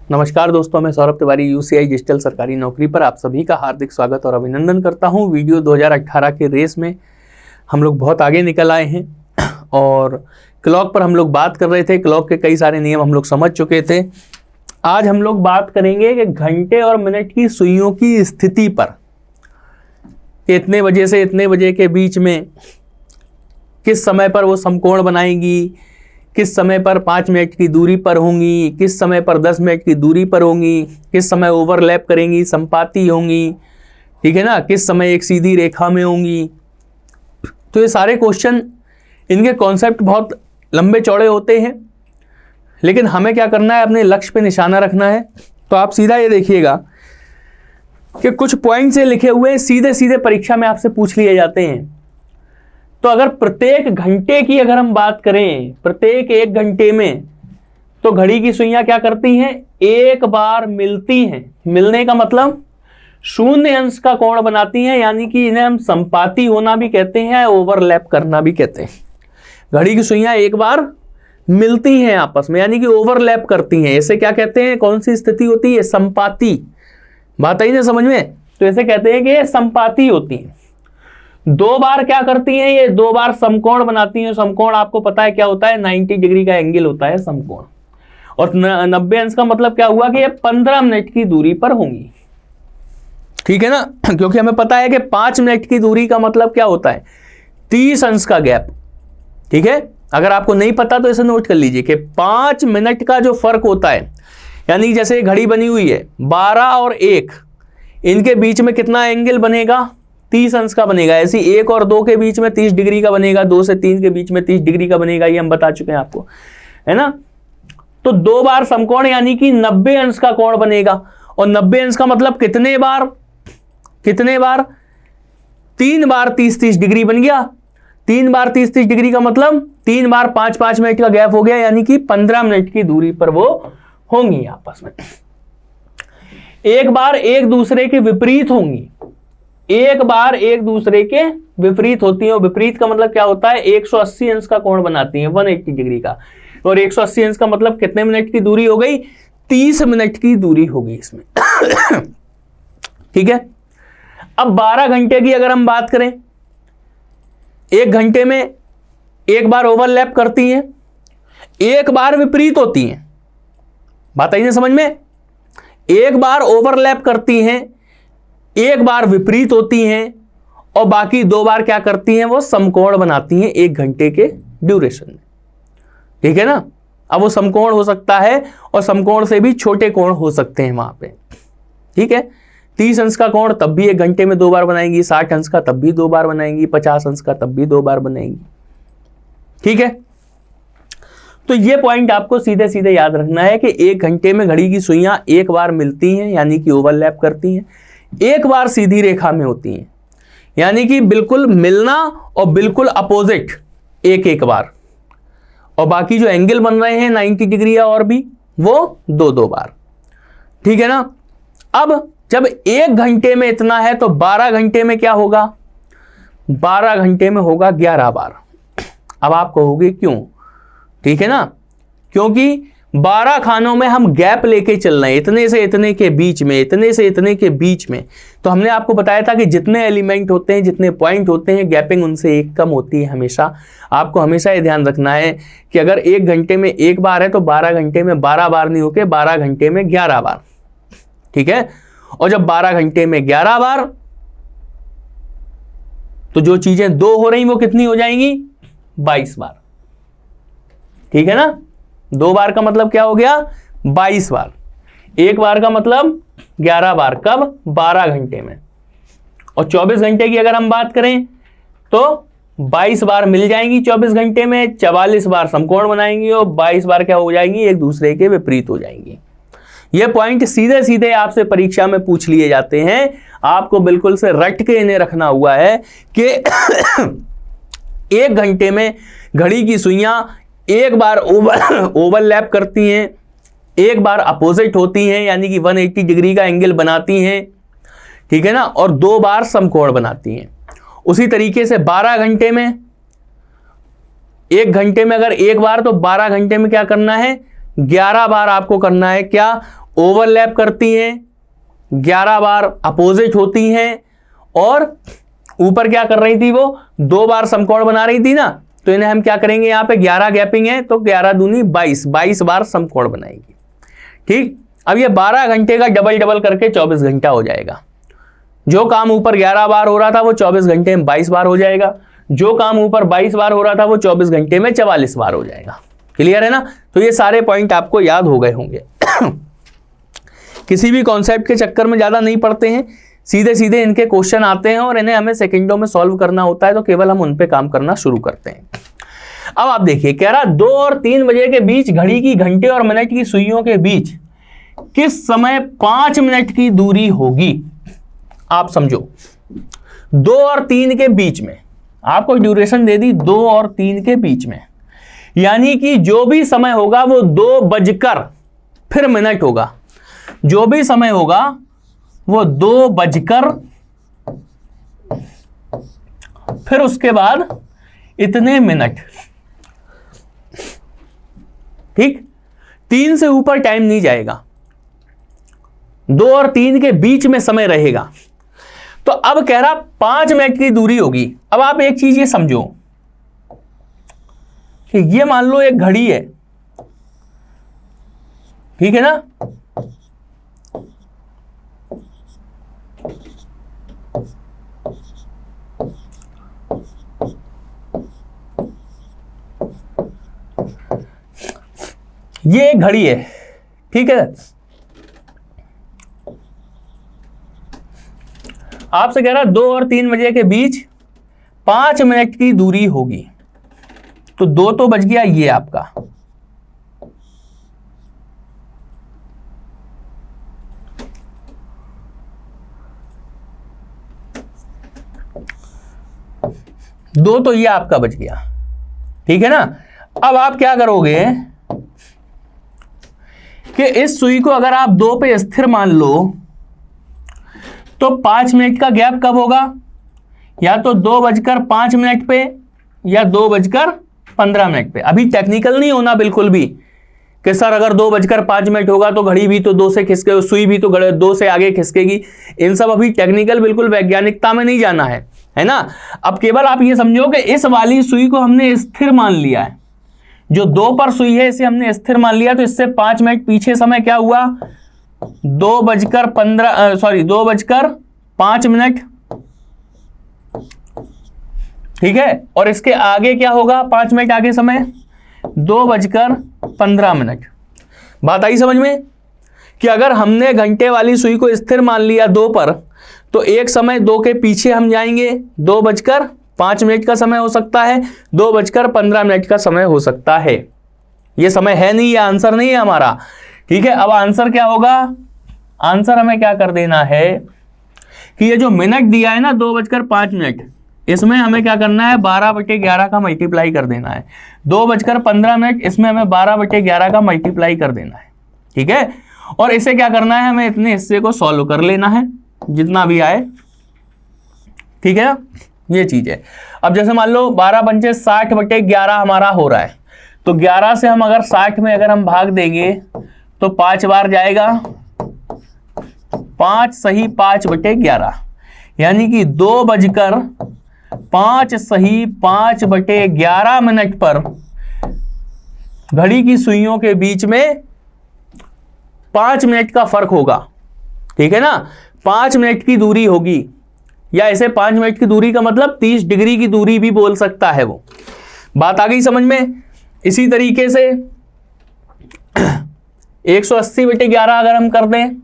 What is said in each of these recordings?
नमस्कार दोस्तों, मैं सौरभ तिवारी यूसीआई डिजिटल सरकारी नौकरी पर आप सभी का हार्दिक स्वागत और अभिनंदन करता हूं। वीडियो 2018 के रेस में हम लोग बहुत आगे निकल आए हैं और क्लॉक पर हम लोग बात कर रहे थे। क्लॉक के कई सारे नियम हम लोग समझ चुके थे। आज हम लोग बात करेंगे कि घंटे और मिनट की सुइयों की स्थिति पर, इतने बजे से इतने बजे के बीच में किस समय पर वो समकोण बनाएंगी, किस समय पर 5 मिनट की दूरी पर होंगी, किस समय पर 10 मिनट की दूरी पर होंगी, किस समय ओवरलैप करेंगी, संपाती होंगी, ठीक है ना, किस समय एक सीधी रेखा में होंगी। तो ये सारे क्वेश्चन, इनके कॉन्सेप्ट बहुत लंबे चौड़े होते हैं, लेकिन हमें क्या करना है, अपने लक्ष्य पे निशाना रखना है। तो आप सीधा ये देखिएगा कि कुछ पॉइंट से लिखे हुए सीधे सीधे परीक्षा में आपसे पूछ लिए जाते हैं। तो अगर प्रत्येक घंटे की अगर हम बात करें, प्रत्येक 1 घंटे में, तो घड़ी की सुइयां क्या करती हैं, एक बार मिलती हैं। मिलने का मतलब 0 अंश का कोण बनाती हैं, यानी कि इन्हें हम संपाती होना भी कहते हैं, ओवरलैप करना भी कहते हैं। घड़ी की सुइयां एक बार मिलती हैं आपस में, यानी कि ओवरलैप करती हैं। इसे क्या कहते हैं, कौन सी स्थिति होती है, संपाती। बात आई ना समझ में? तो इसे कहते हैं कि ये संपाती होती है। 2 बार क्या करती हैं, ये 2 बार समकोण बनाती हैं। समकोण आपको पता है क्या होता है, 90 डिग्री का एंगल होता है समकोण। और 90 अंश का मतलब क्या हुआ कि ये 15 मिनट की दूरी पर होंगी, ठीक है ना, क्योंकि हमें पता है कि 5 मिनट की दूरी का मतलब क्या होता है, 30 अंश का गैप, ठीक है। अगर आपको नहीं पता तो इसे नोट कर लीजिए कि 5 मिनट का जो फर्क होता है, यानी जैसे घड़ी बनी हुई है 12 और 1, इनके बीच में कितना एंगल बनेगा, 30 अंश का बनेगा। ऐसी 1 और 2 के बीच में 30 डिग्री का बनेगा, 2 से 3 के बीच में 30 डिग्री का बनेगा, ये हम बता चुके हैं आपको, है ना। तो 2 बार समकोण यानी कि 90 अंश का कोण बनेगा। और 90 अंश का मतलब कितने बार 3 बार 30-30 डिग्री बन गया। 3 बार 30-30 डिग्री का मतलब 3 बार 5-5 मिनट का गैप हो गया, यानी कि 15 मिनट की दूरी पर वो होंगी आपस में। एक बार एक दूसरे के विपरीत होंगी, एक बार एक दूसरे के विपरीत होती हैं। और विपरीत का मतलब क्या होता है, 180 अंश का कोण बनाती हैं, 180 डिग्री का। और 180 अंश का मतलब कितने मिनट की दूरी हो गई, 30 मिनट की दूरी होगी इसमें, ठीक है। अब 12 घंटे की अगर हम बात करें, 1 घंटे में एक बार ओवरलैप करती हैं, एक बार विपरीत होती हैं। बात आई ना समझ में? एक बार ओवरलैप करती हैं, एक बार विपरीत होती हैं, और बाकी 2 बार क्या करती हैं, वो समकोण बनाती हैं 1 घंटे के ड्यूरेशन में, ठीक है ना। अब वो समकोण हो सकता है और समकोण से भी छोटे कोण हो सकते हैं वहां पे, ठीक है। 30 अंश का कोण तब भी 1 घंटे में 2 बार बनाएंगी, 60 अंश का तब भी 2 बार बनाएंगी, 50 अंश का तब भी 2 बार बनाएंगी, ठीक है। तो ये पॉइंट आपको सीधे सीधे याद रखना है कि 1 घंटे में घड़ी की सुइयां एक बार मिलती हैं, यानी कि ओवरलैप करती हैं, एक बार सीधी रेखा में होती हैं, यानी कि बिल्कुल मिलना और बिल्कुल अपोजिट एक बार, और बाकी जो एंगल बन रहे हैं 90 डिग्री और भी, वो 2 बार, ठीक है ना। अब जब 1 घंटे में इतना है तो 12 घंटे में क्या होगा, 12 घंटे में होगा 11 बार। अब आप कहोगे क्यों, ठीक है ना, क्योंकि 12 खानों में हम गैप लेके चल रहे हैं, इतने से इतने के बीच में, इतने से इतने के बीच में। तो हमने आपको बताया था कि जितने एलिमेंट होते हैं, जितने पॉइंट होते हैं, गैपिंग उनसे 1 कम होती है हमेशा। आपको हमेशा ये ध्यान रखना है कि अगर 1 घंटे में 1 बार है तो 12 घंटे में 12 बार नहीं होके 12 घंटे में 11 बार, ठीक है। और जब 12 घंटे में 11 बार, तो जो चीजें 2 हो रही वो कितनी हो जाएंगी, 22 बार, ठीक है ना। 2 बार का मतलब क्या हो गया, 22 बार। 1 बार का मतलब 11 बार, कब, 12 घंटे में। और 24 घंटे की अगर हम बात करें तो 22 बार मिल जाएंगी 24 घंटे में, 44 बार समकोण बनाएंगी और 22 बार क्या हो जाएंगी, एक दूसरे के विपरीत हो जाएंगी। ये पॉइंट सीधे सीधे आपसे परीक्षा में पूछ लिए जाते हैं। आपको बिल्कुल से रट के इन्हें रखना हुआ है कि 1 घंटे में घड़ी की सुइयां एक बार ओवरलैप करती हैं, एक बार अपोजिट होती हैं, यानी कि 180 डिग्री का एंगल बनाती हैं, ठीक है ना, और 2 बार समकोण बनाती हैं। उसी तरीके से 12 घंटे में, 1 घंटे में अगर 1 बार, तो 12 घंटे में क्या करना है, 11 बार आपको करना है क्या, ओवरलैप करती हैं, 11 बार अपोजिट होती हैं, और ऊपर क्या कर रही थी वो 2 बार समकोण बना रही थी ना, तो इन्हें हम क्या करेंगे, यहाँ पे 11 गैपिंग है तो 11 दूनी 22 बार समकोण बनाएगी। ठीक, अब ये 12 घंटे का डबल डबल करके 24 घंटा हो जाएगा। जो काम ऊपर 11 बार हो रहा था वो 24 घंटे में 22 बार हो जाएगा, जो काम ऊपर 22 बार हो रहा था वो 24 घंटे में 44 बार हो जाएगा। क्लियर है ना? तो ये सारे पॉइंट आपको याद हो गए होंगे। किसी भी कॉन्सेप्ट के चक्कर में ज्यादा नहीं पड़ते हैं, सीधे सीधे इनके क्वेश्चन आते हैं और इन्हें हमें सेकंडों में सॉल्व करना होता है, तो केवल हम उन पे काम करना शुरू करते हैं। अब आप देखिए, कह रहा 2 और 3 बजे के बीच घड़ी की घंटे और मिनट की सुइयों के बीच किस समय 5 मिनट की दूरी होगी। आप समझो, 2 और 3 के बीच में आपको ड्यूरेशन दे दी, 2 और 3 के बीच में, यानी कि जो भी समय होगा वो 2 बजकर फिर मिनट होगा, जो भी समय होगा वो 2 बजकर फिर उसके बाद इतने मिनट। ठीक, 3 से ऊपर टाइम नहीं जाएगा, 2 और 3 के बीच में समय रहेगा। तो अब कह रहा 5 मिनट की दूरी होगी। अब आप एक चीज ये समझो कि ये मान लो एक घड़ी है, ठीक है ना, ये एक घड़ी है, ठीक है। आपसे कह रहा 2 और 3 बजे के बीच 5 मिनट की दूरी होगी, तो 2 तो बज गया ये आपका, दो तो ये आपका बच गया, ठीक है ना। अब आप क्या करोगे कि इस सुई को अगर आप 2 पे स्थिर मान लो तो 5 मिनट का गैप कब होगा, या तो 2:05 पे या 2:15 पे। अभी टेक्निकल नहीं होना बिल्कुल भी कि सर अगर 2:05 होगा तो घड़ी भी तो 2 से खिसके, सुई भी तो 2 से आगे खिसकेगी। इन सब अभी टेक्निकल बिल्कुल वैज्ञानिकता में नहीं जाना है ना। अब केवल आप ये समझो कि इस वाली सुई को हमने स्थिर मान लिया है, जो 2 पर सुई है इसे हमने स्थिर मान लिया, तो इससे 5 मिनट पीछे समय क्या हुआ, 2:05, ठीक है। और इसके आगे क्या होगा, 5 मिनट आगे समय 2:15। बात आई समझ में कि अगर हमने घंटे वाली सुई को स्थिर मान लिया 2 पर, तो एक समय 2 के पीछे हम जाएंगे, 2:05 का समय हो सकता है, 2:15 का समय हो सकता है। ये समय है नहीं, ये आंसर नहीं है हमारा, ठीक है। अब आंसर क्या होगा, आंसर हमें क्या कर देना है कि ये जो मिनट दिया है ना 2:05, इसमें हमें क्या करना है 12/11 का मल्टीप्लाई कर देना है। 2:15 इसमें हमें 12/11 का मल्टीप्लाई कर देना है, ठीक है। और इसे क्या करना है, हमें इतने हिस्से को सॉल्व कर लेना है जितना भी आए, ठीक है ना, ये चीज है। अब जैसे मान लो 12 × 60/11 हमारा हो रहा है, तो 11 से हम अगर 60 में अगर हम भाग देंगे तो 5 बार जाएगा, 5 सही 5/11, यानी कि 2:05 सही 5/11 मिनट पर घड़ी की सुइयों के बीच में 5 मिनट का फर्क होगा, ठीक है ना। 5 मिनट की दूरी होगी, या ऐसे 5 मिनट की दूरी का मतलब 30 डिग्री की दूरी भी बोल सकता है वो। बात आ गई समझ में। इसी तरीके से 180/11 अगर हम कर दें,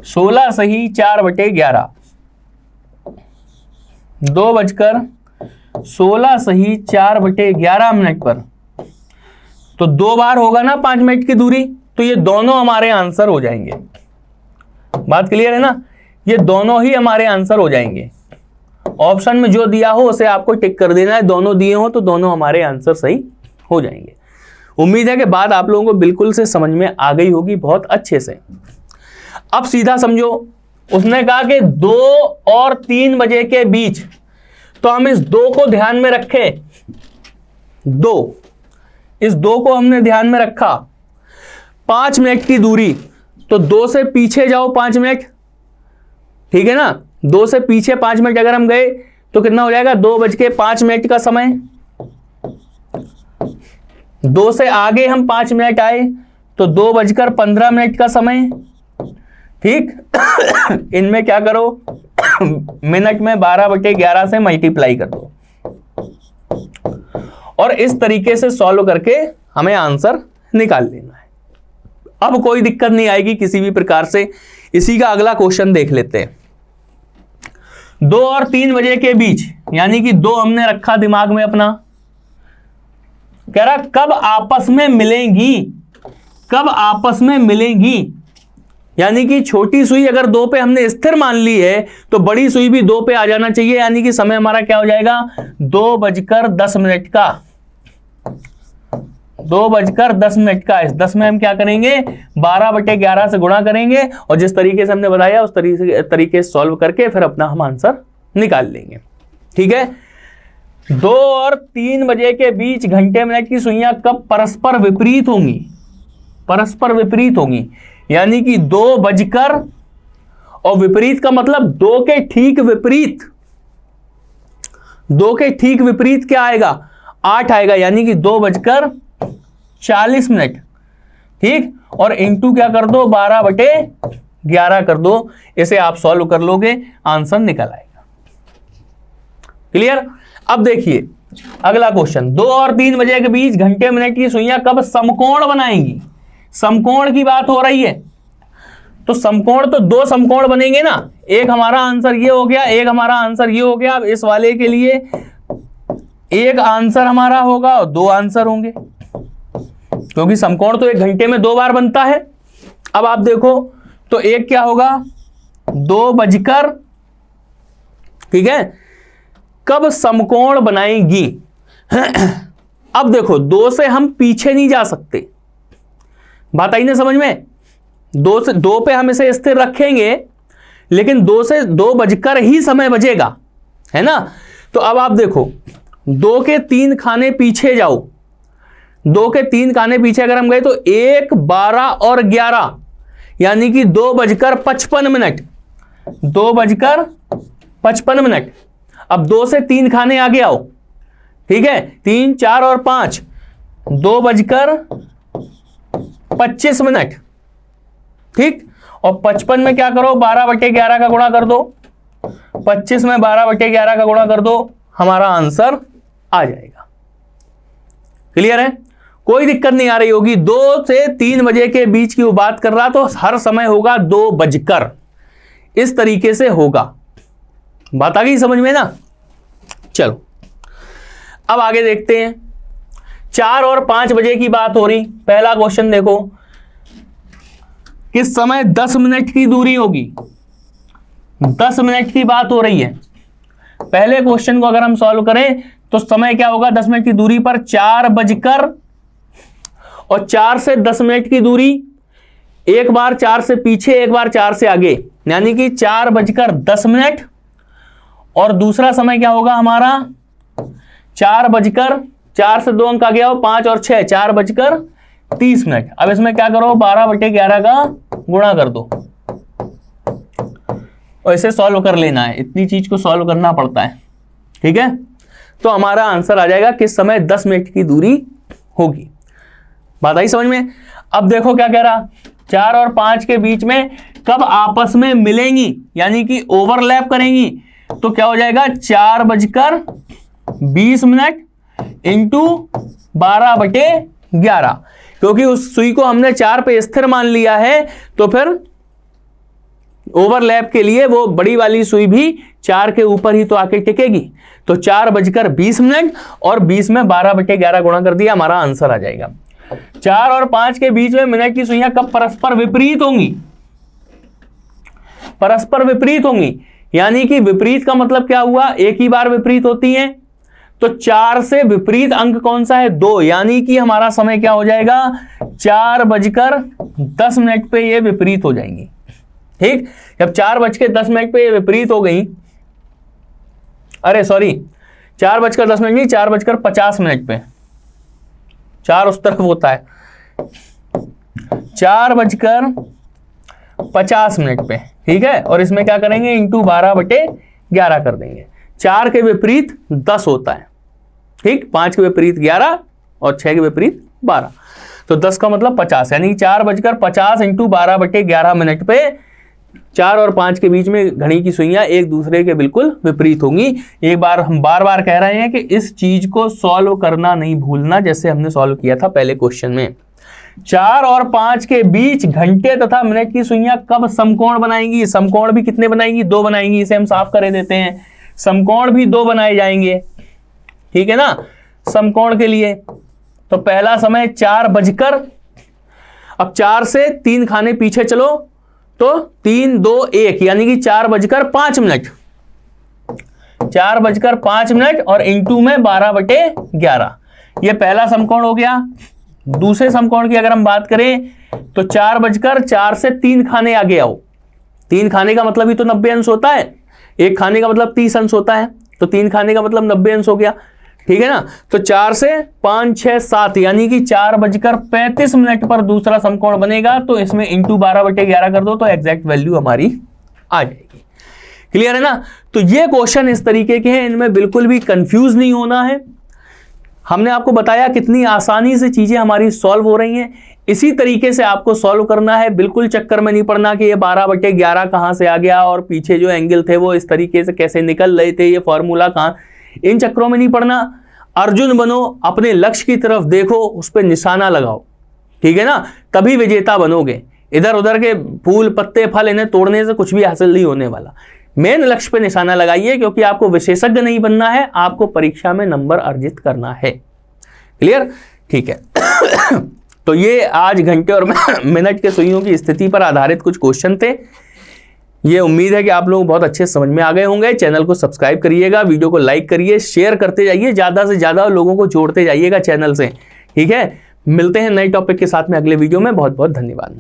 सोलह सही 4/11, 2:16 सही 4/11 मिनट पर, तो 2 बार होगा ना 5 मिनट की दूरी, तो ये दोनों हमारे आंसर हो जाएंगे। बात क्लियर है ना, ये दोनों ही हमारे आंसर हो जाएंगे। ऑप्शन में जो दिया हो उसे आपको टिक कर देना है, दोनों दिए हो तो दोनों हमारे आंसर सही हो जाएंगे। उम्मीद है कि बात आप लोगों को बिल्कुल से समझ में आ गई होगी बहुत अच्छे से। अब सीधा समझो, उसने कहा कि 2 और 3 बजे के बीच, तो हम इस 2 को ध्यान में रखें, 2, इस 2 को हमने ध्यान में रखा। 5 मिनट की दूरी, तो 2 से पीछे जाओ 5 मिनट, ठीक है ना। 2 से पीछे 5 मिनट अगर हम गए तो कितना हो जाएगा, 2:05 का समय। 2 से आगे हम 5 मिनट आए तो 2:15 का समय, ठीक। इनमें क्या करो, मिनट में 12/11 से मल्टीप्लाई कर दो, और इस तरीके से सॉल्व करके हमें आंसर निकाल लेना है। अब कोई दिक्कत नहीं आएगी किसी भी प्रकार से। इसी का अगला क्वेश्चन देख लेते हैं। 2 और 3 बजे के बीच, यानी कि 2 हमने रखा दिमाग में अपना, कह रहा कब आपस में मिलेंगी, कब आपस में मिलेंगी। यानी कि छोटी सुई अगर 2 पे हमने स्थिर मान ली है तो बड़ी सुई भी 2 पे आ जाना चाहिए। यानी कि समय हमारा क्या हो जाएगा, 2:10 का, 2:10 का। इस 10 में हम क्या करेंगे, 12/11 से गुणा करेंगे, और जिस तरीके से हमने बताया उस तरीके से सॉल्व करके फिर अपना हम आंसर निकाल लेंगे, ठीक है। 2 और 3 बजे के बीच घंटे मिनट की सुइयां कब परस्पर विपरीत होंगी, परस्पर विपरीत होंगी। यानी कि 2 बजकर, और विपरीत का मतलब 2 के ठीक विपरीत, 2 के ठीक विपरीत क्या आएगा, 8 आएगा। यानी कि 2:40, ठीक। और इंटू क्या कर दो, 12/11 कर दो। इसे आप सॉल्व कर लोगे, आंसर निकल आएगा। क्लियर। अब देखिए अगला क्वेश्चन, 2 और 3 बजे के बीच घंटे मिनट की सुइयां कब समकोण बनाएंगी। समकोण की बात हो रही है, तो समकोण तो 2 समकोण बनेंगे ना। एक हमारा आंसर ये हो गया, एक हमारा आंसर ये हो गया। अब इस वाले के लिए एक आंसर हमारा होगा और 2 आंसर होंगे, क्योंकि समकोण तो 1 घंटे में 2 बार बनता है। अब आप देखो तो एक क्या होगा, 2 बजकर, ठीक है, कब समकोण बनाएंगी। अब देखो 2 से हम पीछे नहीं जा सकते, बात आई ना समझ में। 2 पे हम इसे स्थिर रखेंगे, लेकिन 2 से 2 बजकर ही समय बजेगा, है ना। तो अब आप देखो 2 के 3 खाने पीछे जाओ, 2 के 3 खाने पीछे अगर हम गए तो 1, 12 और 11, यानी कि 2:55, 2:55। अब 2 से 3 खाने आगे आओ, ठीक है, 3, 4 और 5, 2:25, ठीक। और 55 में क्या करो, 12/11 का गुणा कर दो, 25 में 12/11 का गुणा कर दो, हमारा आंसर आ जाएगा। क्लियर है, कोई दिक्कत नहीं आ रही होगी। 2 से 3 बजे के बीच की वो बात कर रहा, तो हर समय होगा 2 बजकर, इस तरीके से होगा। बात आ गई समझ में ना। चलो अब आगे देखते हैं। 4 और 5 बजे की बात हो रही। पहला क्वेश्चन देखो, किस समय 10 मिनट की दूरी होगी, 10 मिनट की बात हो रही है। पहले क्वेश्चन को अगर हम सॉल्व करें तो समय क्या होगा, 10 मिनट की दूरी पर 4 बजकर, और 4 से 10 मिनट की दूरी, एक बार 4 से पीछे, एक बार 4 से आगे, यानी कि 4:10। और दूसरा समय क्या होगा हमारा, 4 बजकर, 4 से 2 अंक आगे आओ, 5 और 6, 4:30। अब इसमें क्या करो, 12/11 का गुणा कर दो और इसे सॉल्व कर लेना है। इतनी चीज को सॉल्व करना पड़ता है, ठीक है। तो हमारा आंसर आ जाएगा किस समय 10 मिनट की दूरी होगी। बात आई समझ में। अब देखो क्या कह रहा, 4 और 5 के बीच में कब आपस में मिलेंगी, यानी कि ओवरलैप करेंगी। तो क्या हो जाएगा, 4:20 इंटू 12/11, क्योंकि उस सुई को हमने 4 पे स्थिर मान लिया है, तो फिर ओवरलैप के लिए वो बड़ी वाली सुई भी 4 के ऊपर ही तो आके टिकेगी। तो 4:20 और 20 में 12/11 गुणा कर दिया, हमारा आंसर आ जाएगा। 4 और 5 के बीच में मिनट की सुइयां कब परस्पर विपरीत होंगी, परस्पर विपरीत होंगी। यानी कि विपरीत का मतलब क्या हुआ, एक ही बार विपरीत होती हैं। तो 4 से विपरीत अंक कौन सा है, 2, यानी कि हमारा समय क्या हो जाएगा, 4:10 पे ये विपरीत हो जाएंगी। ठीक, जब 4:10 पे ये विपरीत हो गई, अरे सॉरी 4:10 नहीं, 4:50 पे, 4 उस तरफ होता है, 4:50 पे, ठीक है। और इसमें क्या करेंगे, इंटू 12/11 कर देंगे। 4 के विपरीत 10 होता है, ठीक, 5 के विपरीत 11 और 6 के विपरीत 12, तो 10 का मतलब 50, यानी 4:50 इंटू 12/11 मिनट पे 4 और 5 के बीच में घड़ी की सुइयां एक दूसरे के बिल्कुल विपरीत होंगी। एक बार हम बार बार कह रहे हैं कि इस चीज को सॉल्व करना नहीं भूलना, जैसे हमने सॉल्व किया था पहले क्वेश्चन में। 4 और 5 के बीच घंटे तथा मिनट की सुइयां कब समकोण बनाएंगी? समकोण भी कितने बनाएंगी? 2 बनाएंगी। इसे हम साफ कर देते हैं, समकोण भी 2 बनाए जाएंगे, ठीक है ना। समकोण के लिए तो पहला समय 4 अब 4 से 3 खाने पीछे चलो तो 3, 2, 1 यानी कि 4:05, 4:05 और इंटू में 12/11, ये पहला समकोण हो गया। दूसरे समकोण की अगर हम बात करें तो 4:04 से 3 खाने आगे आओ, 3 खाने का मतलब ही तो 90 अंश होता है, 1 खाने का मतलब 30 अंश होता है, तो 3 खाने का मतलब 90 अंश हो गया, ठीक है ना। तो 4 से 5, 6, 7 यानी कि 4:35 पर दूसरा समकोण बनेगा, तो इसमें इंटू 12/11 कर दो तो एग्जैक्ट वैल्यू हमारी आ जाएगी। क्लियर है ना। तो ये क्वेश्चन इस तरीके के हैं, इनमें बिल्कुल भी कंफ्यूज नहीं होना है। हमने आपको बताया कितनी आसानी से चीजें हमारी सॉल्व हो रही हैं, इसी तरीके से आपको सॉल्व करना है। बिल्कुल चक्कर में नहीं पड़ना कि ये 12/11 कहां से आ गया और पीछे जो एंगल थे वो इस तरीके से कैसे निकल रहे थे, ये फॉर्मूला कहां, इन चक्करों में नहीं पड़ना। अर्जुन बनो, अपने लक्ष्य की तरफ देखो, उस पर निशाना लगाओ, ठीक है ना, तभी विजेता बनोगे। इधर उधर के फूल पत्ते फल इन्हें तोड़ने से कुछ भी हासिल नहीं होने वाला। मेन लक्ष्य पे निशाना लगाइए, क्योंकि आपको विशेषज्ञ नहीं बनना है, आपको परीक्षा में नंबर अर्जित करना है। क्लियर, ठीक है। तो ये आज घंटे और मिनट के सुइयों की स्थिति पर आधारित कुछ क्वेश्चन थे। ये उम्मीद है कि आप लोग बहुत अच्छे समझ में आ गए होंगे। चैनल को सब्सक्राइब करिएगा, वीडियो को लाइक करिए, शेयर करते जाइए, ज़्यादा से ज़्यादा लोगों को जोड़ते जाइएगा चैनल से, ठीक है। मिलते हैं नए टॉपिक के साथ में अगले वीडियो में। बहुत बहुत धन्यवाद।